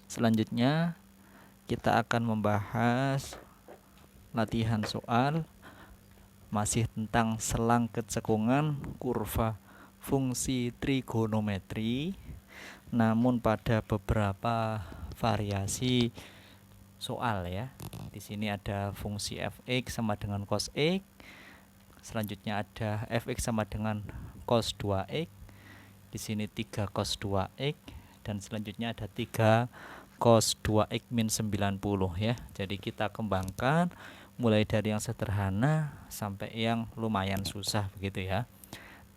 Selanjutnya kita akan membahas latihan soal masih tentang selang kecekungan kurva fungsi trigonometri, namun pada beberapa variasi soal ya. Di sini ada fungsi fx sama dengan cos x, selanjutnya ada fx sama dengan cos 2x, di sini 3 cos 2x, dan selanjutnya ada 3 cos 2x min 90 ya. Jadi kita kembangkan mulai dari yang sederhana sampai yang lumayan susah begitu ya.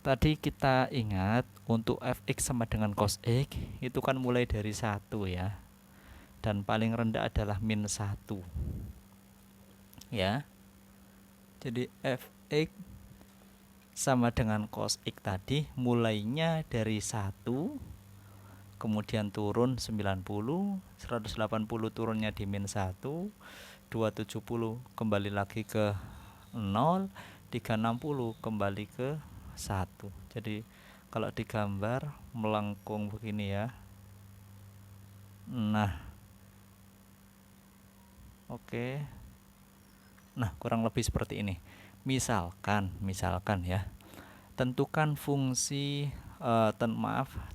Tadi kita ingat untuk fx sama dengan cos x itu kan mulai dari 1 ya. Dan paling rendah adalah min 1 ya. Jadi fx sama dengan cos x tadi mulainya dari 1, kemudian turun 90, 180 turunnya di min 1, 270 kembali lagi ke 0, 360 kembali ke 1. Jadi kalau digambar melengkung begini ya. Nah, oke. Nah, kurang lebih seperti ini. Misalkan ya, tentukan fungsi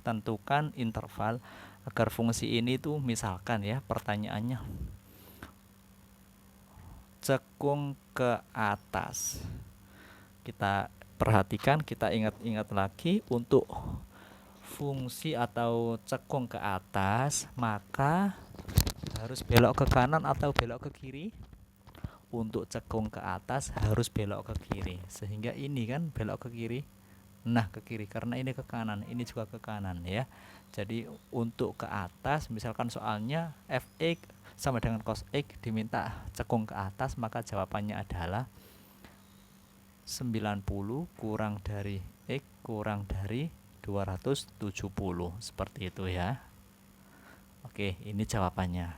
tentukan interval agar fungsi ini tuh misalkan ya, pertanyaannya cekung ke atas. Kita perhatikan, kita ingat-ingat lagi, untuk fungsi atau cekung ke atas maka harus belok ke kanan atau belok ke kiri. Untuk cekung ke atas harus belok ke kiri, sehingga ini kan belok ke kiri. Nah, ke kiri karena ini ke kanan, ini juga ke kanan ya. Jadi untuk ke atas, misalkan soalnya fx sama dengan cos x diminta cekung ke atas, maka jawabannya adalah 90 kurang dari x kurang dari 270, seperti itu ya. Oke, ini jawabannya.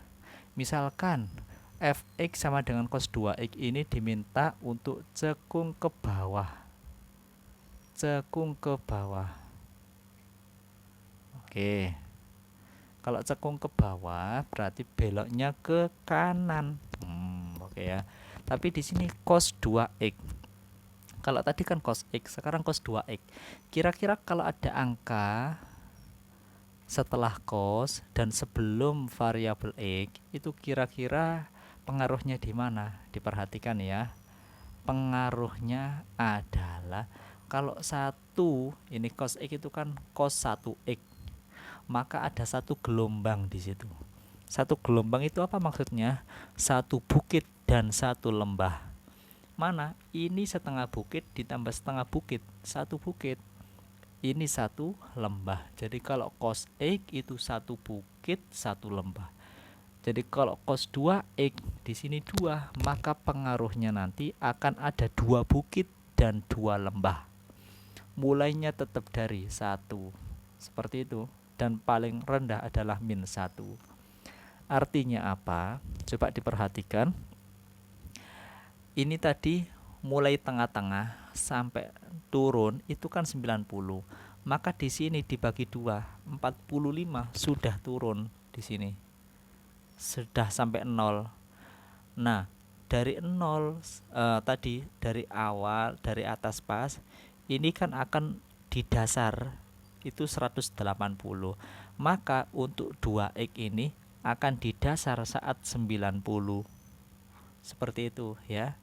Misalkan fx sama dengan cos 2x ini diminta untuk cekung ke bawah. Cekung ke bawah. Oke. Kalau cekung ke bawah berarti beloknya ke kanan. Oke ya. Tapi di sini cos 2x. Kalau tadi kan cos x, sekarang cos 2x. Kira-kira kalau ada angka setelah cos dan sebelum variabel x, itu kira-kira pengaruhnya di mana? Diperhatikan ya. Pengaruhnya adalah kalau 1 ini cos x itu kan cos 1x, maka ada satu gelombang di situ. Satu gelombang itu apa maksudnya? Satu bukit dan satu lembah. Mana? Ini setengah bukit ditambah setengah bukit, satu bukit. Ini satu lembah. Jadi kalau cos x itu satu bukit, satu lembah. Jadi kalau cos 2x di sini 2, maka pengaruhnya nanti akan ada 2 bukit dan 2 lembah. Mulainya tetap dari 1. Seperti itu. Dan paling rendah adalah min 1. Artinya apa? Coba diperhatikan. Ini tadi mulai tengah-tengah sampai turun itu kan 90. Maka di sini dibagi 2, 45 sudah turun di sini. Sudah sampai 0. Nah, dari 0 tadi dari awal, dari atas pas, ini kan akan di dasar itu 180. Maka untuk 2x ini akan di dasar saat 90. Seperti itu ya.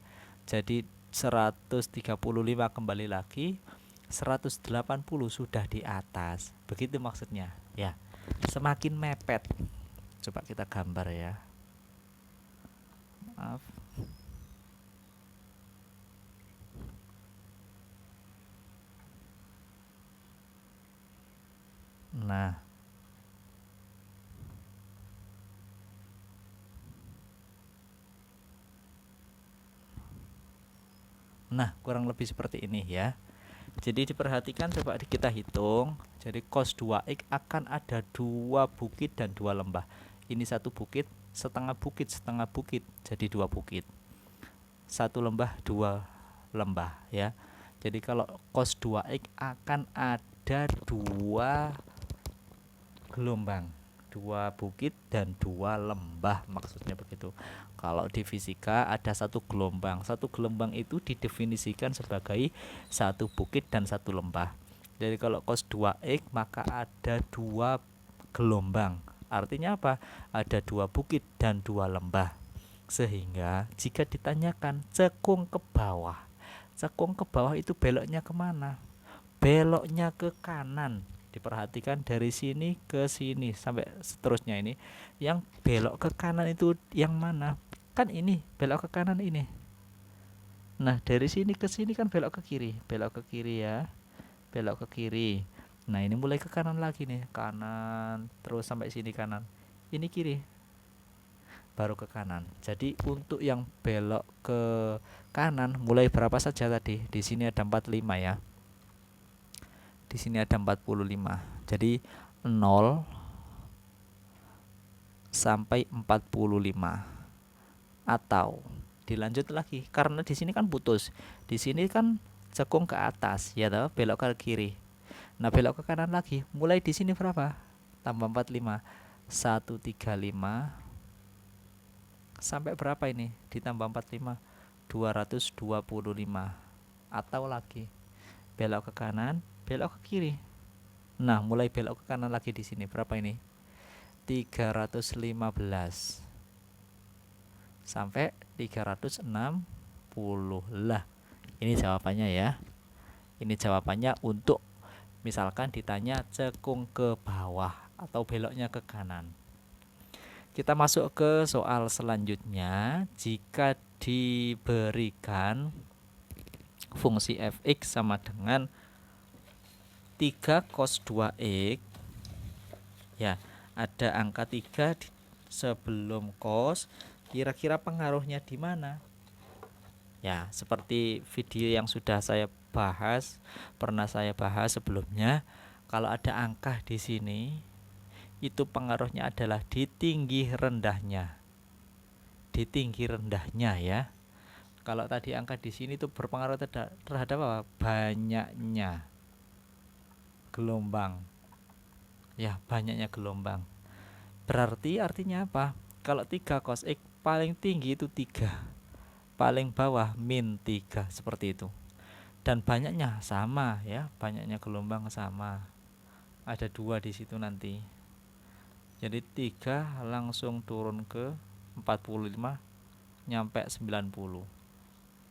Jadi 135 kembali lagi, 180 sudah di atas. Begitu maksudnya ya. Semakin mepet. Coba kita gambar ya. Maaf. Nah, kurang lebih seperti ini ya. Jadi diperhatikan, coba kita hitung. Jadi cos 2x akan ada 2 bukit dan 2 lembah. Ini satu bukit, setengah bukit, jadi 2 bukit. Satu lembah, 2 lembah ya. Jadi kalau cos 2x akan ada 2 gelombang. dua bukit dan dua lembah, maksudnya begitu. Kalau di fisika ada satu gelombang itu didefinisikan sebagai satu bukit dan satu lembah. Jadi kalau cos 2x maka ada dua gelombang, artinya apa? Ada dua bukit dan dua lembah. Sehingga jika ditanyakan cekung ke bawah itu beloknya kemana? Beloknya ke kanan. Diperhatikan dari sini ke sini sampai seterusnya ini. Yang belok ke kanan itu yang mana? Kan ini belok ke kanan ini. Nah dari sini ke sini kan belok ke kiri. Belok ke kiri ya. Belok ke kiri. Nah ini mulai ke kanan lagi nih. Kanan terus sampai sini kanan. Ini kiri, baru ke kanan. Jadi untuk yang belok ke kanan mulai berapa saja tadi? Di sini ada 45 ya. Di sini ada 45. Jadi 0 sampai 45. Atau dilanjut lagi karena di sini kan putus. Di sini kan cekung ke atas ya toh, belok ke kiri. Nah, belok ke kanan lagi. Mulai di sini berapa? Tambah 45. 135 sampai berapa ini? Ditambah 45. 225. Atau lagi belok ke kanan, belok ke kiri. Nah, mulai belok ke kanan lagi di sini. Berapa ini? 315 sampai 360. Lah, ini jawabannya ya. Ini jawabannya untuk misalkan ditanya cekung ke bawah atau beloknya ke kanan. Kita masuk ke soal selanjutnya. Jika diberikan fungsi fx sama dengan 3 cos 2x, ya ada angka 3 sebelum cos, kira-kira pengaruhnya di mana? Ya seperti video yang sudah saya bahas, pernah saya bahas sebelumnya, kalau ada angka di sini itu pengaruhnya adalah di tinggi rendahnya. Di tinggi rendahnya ya. Kalau tadi angka di sini itu berpengaruh terhadap apa? Banyaknya gelombang. Ya, banyaknya gelombang. Berarti artinya apa? Kalau 3 cos X paling tinggi itu 3. Paling bawah min 3, seperti itu. Dan banyaknya sama ya, banyaknya gelombang sama. Ada 2 di situ nanti. Jadi 3 langsung turun ke 45 nyampe 90.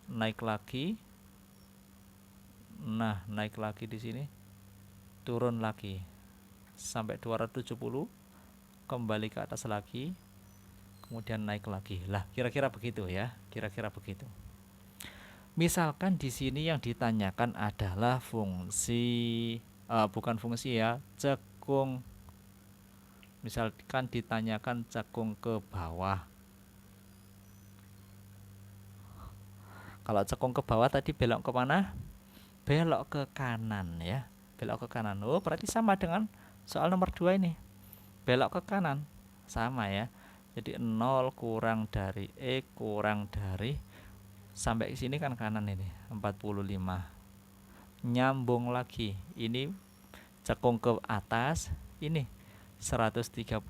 Naik lagi. Nah, naik lagi di sini. Turun lagi sampai 270, kembali ke atas lagi. Kemudian naik lagi. Lah, kira-kira begitu ya. Kira-kira begitu. Misalkan di sini yang ditanyakan adalah fungsi bukan fungsi ya, cekung. Misalkan ditanyakan cekung ke bawah. Kalau cekung ke bawah tadi belok ke mana? Belok ke kanan ya. Belok ke kanan. Oh, berarti sama dengan soal nomor 2 ini. Belok ke kanan. Sama ya. Jadi 0 kurang dari X kurang dari, sampai sini kan kanan ini 45. Nyambung lagi. Ini cekung ke atas. Ini 135,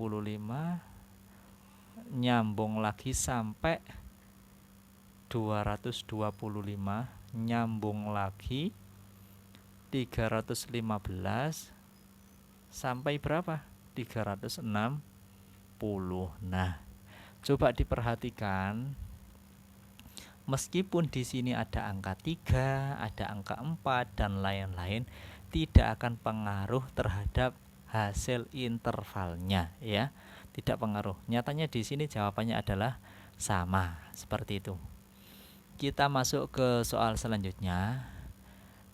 nyambung lagi sampai 225, nyambung lagi 315 sampai berapa? 360. Nah, coba diperhatikan, meskipun di sini ada angka 3, ada angka 4 dan lain-lain, tidak akan pengaruh terhadap hasil intervalnya ya. Tidak pengaruh. Nyatanya di sini jawabannya adalah sama, seperti itu. Kita masuk ke soal selanjutnya.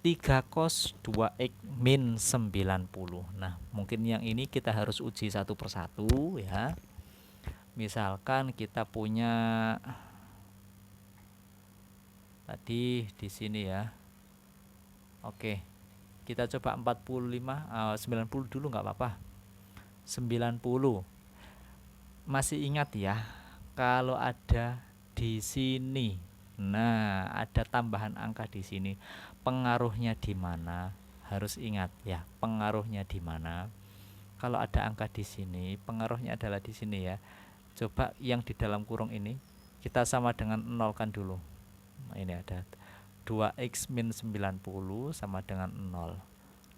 3 cos 2x min 90. Nah, mungkin yang ini kita harus uji satu persatu ya. Misalkan kita punya tadi di sini ya. Oke. Kita coba 45, 90 dulu nggak apa-apa. 90. Masih ingat ya, kalau ada di sini. Nah, ada tambahan angka di sini. Pengaruhnya di mana? Harus ingat ya, pengaruhnya di mana? kalau ada angka di sini, pengaruhnya adalah di sini ya. Coba yang di dalam kurung ini kita sama dengan 0 kan dulu. Nah, ini ada 2x min 90 sama dengan 0.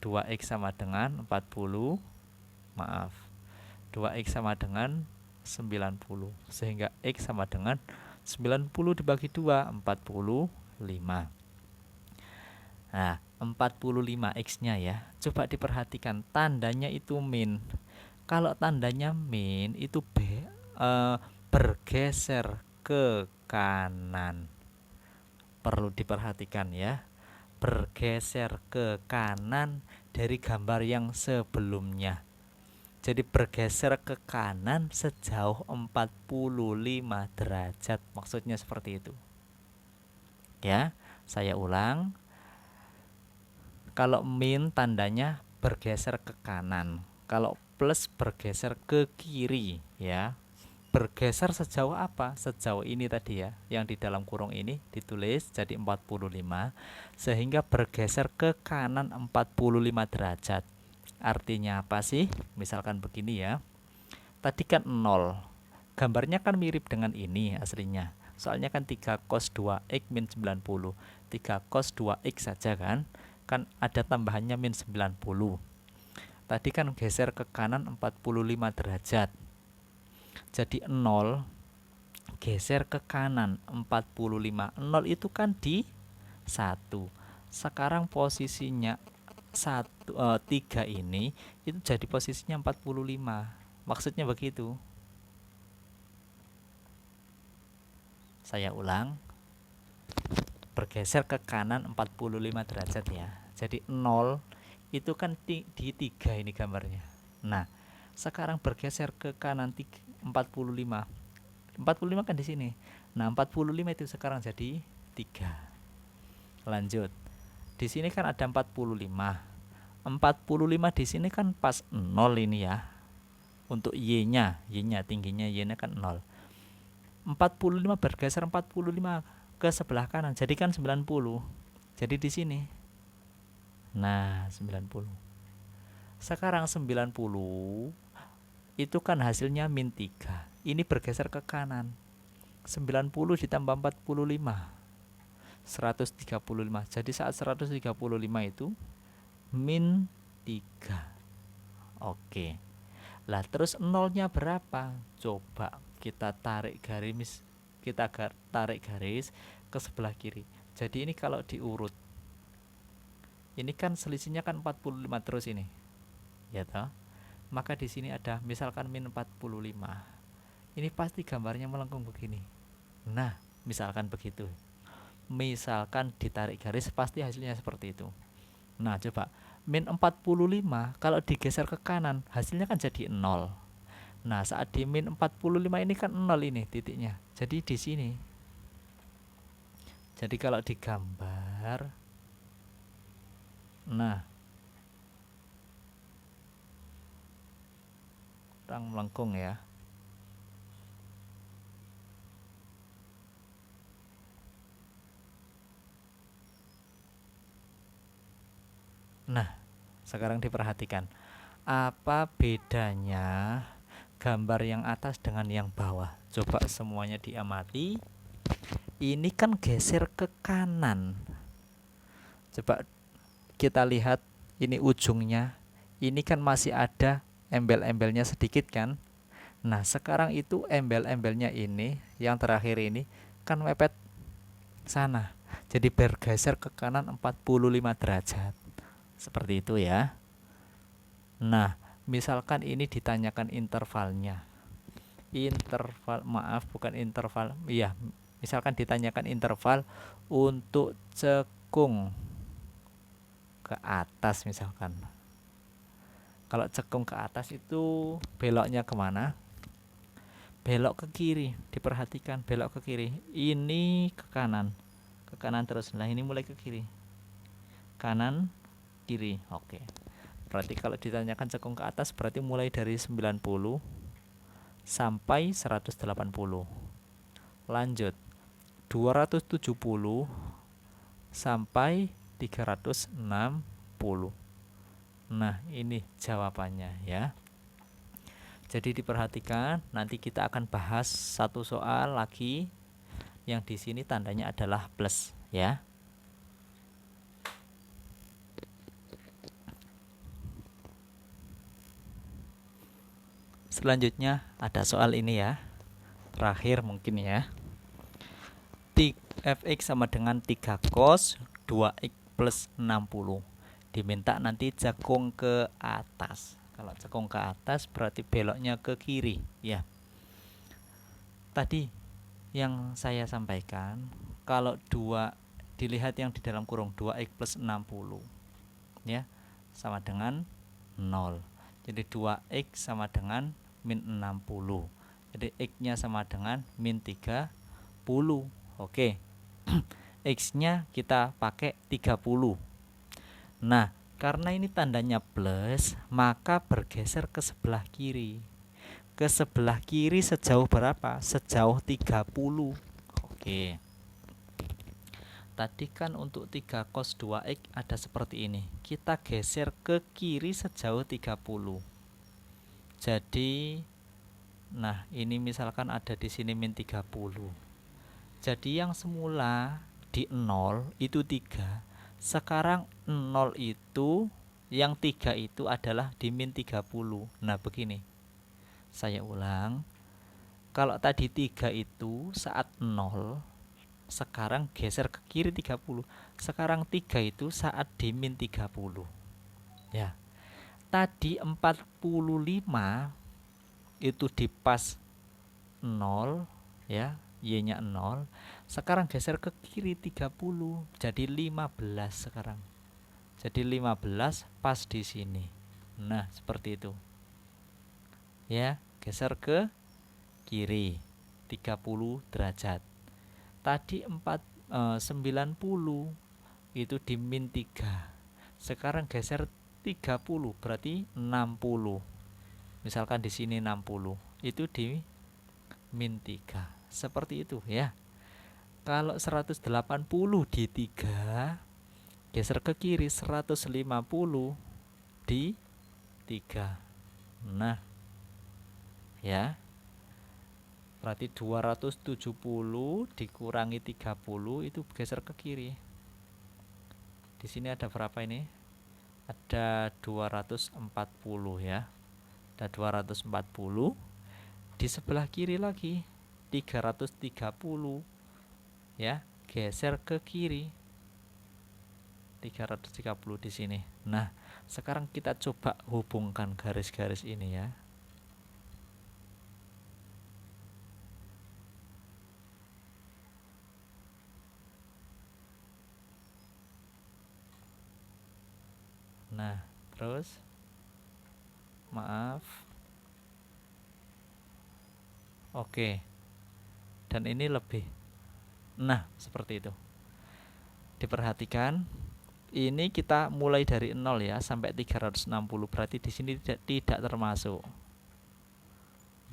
2x sama dengan 40, maaf, 2x sama dengan 90, sehingga x sama dengan 90 dibagi 2, 45. Nah, 45x-nya ya. Coba diperhatikan, tandanya itu min. Kalau tandanya min itu bergeser ke kanan. Perlu diperhatikan ya. Bergeser ke kanan dari gambar yang sebelumnya. Jadi bergeser ke kanan sejauh 45 derajat. Maksudnya seperti itu. Ya, saya ulang. Kalau min tandanya bergeser ke kanan. Kalau plus bergeser ke kiri ya. Bergeser sejauh apa? Sejauh ini tadi ya. Yang di dalam kurung ini ditulis jadi 45, sehingga bergeser ke kanan 45 derajat. Artinya apa sih? Misalkan begini ya. Tadi kan 0. Gambarnya kan mirip dengan ini aslinya. Soalnya kan 3 cos 2x min 90. 3 cos 2x saja kan. Kan ada tambahannya min 90. Tadi kan geser ke kanan 45 derajat. Jadi 0 geser ke kanan 45. 0 itu kan di 1. Sekarang posisinya 3 ini itu jadi posisinya 45. Maksudnya begitu. Saya ulang. Bergeser ke kanan 45 derajat ya. Jadi 0 itu kan di 3 ini gambarnya. Nah, sekarang bergeser ke kanan 45. 45 kan di sini. Nah, 45 itu sekarang jadi 3. Lanjut. Di sini kan ada 45. 45 di sini kan pas 0 ini ya. Untuk y-nya tingginya y-nya kan 0. 45 bergeser 45 ke sebelah kanan, jadi kan 90. Jadi di sini. Nah, 90. Sekarang 90 itu kan hasilnya min 3. Ini bergeser ke kanan. 90 ditambah 45. 135. Jadi saat 135 itu min 3. Oke. Lah terus nolnya berapa? Coba kita tarik garis, ke sebelah kiri. Jadi ini kalau diurut, ini kan selisihnya kan 45 terus ini, ya toh? Maka di sini ada misalkan min 45. Ini pasti gambarnya melengkung begini. Nah, misalkan begitu. Misalkan ditarik garis pasti hasilnya seperti itu. Nah, coba min 45 kalau digeser ke kanan hasilnya kan jadi 0. Nah, saat di min 45 ini kan 0 ini titiknya. Jadi di sini. Jadi kalau digambar, nah, kurang melengkung ya. Nah, sekarang diperhatikan. Apa bedanya gambar yang atas dengan yang bawah? Coba semuanya diamati. Ini kan geser ke kanan. Coba kita lihat ini ujungnya. Ini kan masih ada embel-embelnya sedikit kan. Nah, sekarang itu embel-embelnya ini yang terakhir ini kan mepet sana. Jadi bergeser ke kanan 45 derajat. Seperti itu ya. Nah, misalkan ini ditanyakan intervalnya. Iya, misalkan ditanyakan interval untuk cekung ke atas misalkan. Kalau cekung ke atas itu beloknya kemana? Belok ke kiri. Diperhatikan, belok ke kiri. Ini ke kanan. Ke kanan terus. Nah, ini mulai ke kiri. Kanan, kiri. Oke. Berarti kalau ditanyakan cekung ke atas berarti mulai dari 90 sampai 180. Lanjut. 270 sampai 360. Nah, ini jawabannya ya. Jadi diperhatikan, nanti kita akan bahas satu soal lagi yang di sini tandanya adalah plus ya. Selanjutnya ada soal ini ya. Terakhir mungkin ya. Fx sama dengan 3 cos 2x plus 60. Diminta nanti cekung ke atas. Kalau cekung ke atas berarti beloknya ke kiri ya. Tadi yang saya sampaikan, kalau 2 dilihat yang di dalam kurung 2x plus 60 ya, sama dengan 0. Jadi 2x sama dengan min 60. Jadi x nya sama dengan min 30. Oke. X nya kita pakai 30. Nah, karena ini tandanya plus, maka bergeser ke sebelah kiri. Ke sebelah kiri sejauh berapa? Sejauh 30. Oke. Tadi kan untuk 3 cos 2x ada seperti ini. Kita geser ke kiri sejauh 30. Jadi nah, ini misalkan ada di sini min 30. Jadi yang semula di 0 itu 3. Sekarang 0 itu yang 3 itu adalah di min 30. Nah, begini. Saya ulang. Kalau tadi 3 itu saat 0, sekarang geser ke kiri 30. Sekarang 3 itu saat di min 30. Ya. Tadi 45 itu di pas 0 ya, y-nya 0. Sekarang geser ke kiri 30. Jadi 15 sekarang. Jadi 15 pas di sini. Nah, seperti itu. Ya, geser ke kiri 30 derajat. Tadi 90 itu di min 3. Sekarang geser 30 berarti 60. Misalkan di sini 60, itu di min 3. Seperti itu ya. Kalau 180 di 3, geser ke kiri 150 di 3. Nah, ya. Berarti 270 dikurangi 30 itu geser ke kiri. Di sini ada berapa ini? Ada 240 ya. Ada 240. Di sebelah kiri lagi 330 ya, geser ke kiri 330 di sini. Nah, sekarang kita coba hubungkan garis-garis ini ya. Nah, terus maaf. Oke. Dan ini lebih. Nah, seperti itu. Diperhatikan, ini kita mulai dari 0 ya sampai 360. Berarti di sini tidak termasuk.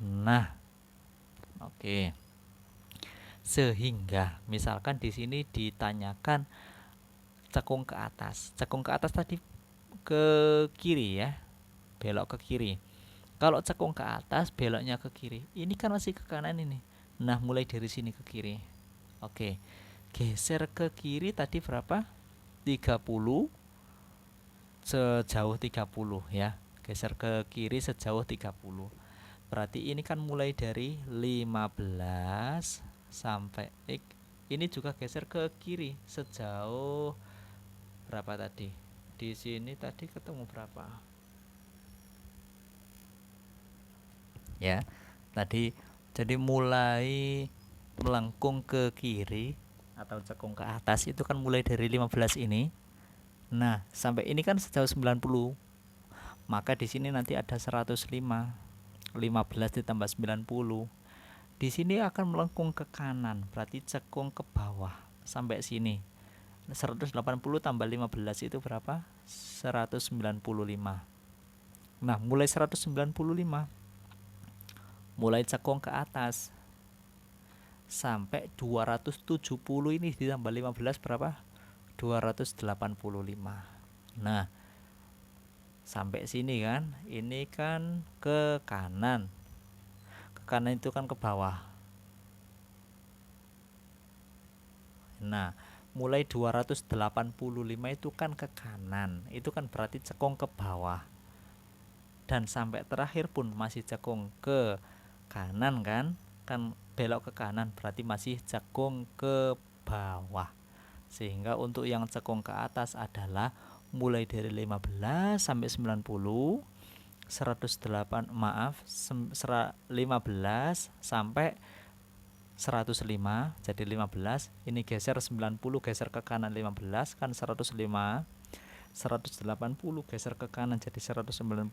Nah, oke. Sehingga misalkan di sini ditanyakan cekung ke atas. Cekung ke atas tadi ke kiri ya. Belok ke kiri. Kalau cekung ke atas, beloknya ke kiri. Ini kan masih ke kanan ini. Nah, mulai dari sini ke kiri. Oke. Geser ke kiri tadi berapa? 30 sejauh 30 ya. Geser ke kiri sejauh 30. Berarti ini kan mulai dari 15 sampai X. Ini juga geser ke kiri sejauh berapa tadi? Di sini tadi ketemu berapa? Ya. Tadi jadi mulai melengkung ke kiri atau cekung ke atas itu kan mulai dari 15 ini. Nah, sampai ini kan sejauh 90. Maka di sini nanti ada 105. 15 ditambah 90. Di sini akan melengkung ke kanan, berarti cekung ke bawah sampai sini. 180 tambah 15 itu berapa? 195. Nah, mulai 195 mulai cekung ke atas sampai 270 ini ditambah 15 berapa? 285. Nah, sampai sini kan, ini kan ke kanan itu kan ke bawah. Nah, mulai 285 itu kan ke kanan, itu kan berarti cekung ke bawah. Dan sampai terakhir pun masih cekung ke kanan kan, belok ke kanan berarti masih cekung ke bawah. Sehingga untuk yang cekung ke atas adalah mulai dari 15 sampai 90, 108 maaf 15 sampai 105, jadi 15, ini geser 90 geser ke kanan 15 kan 105, 180 geser ke kanan jadi 195,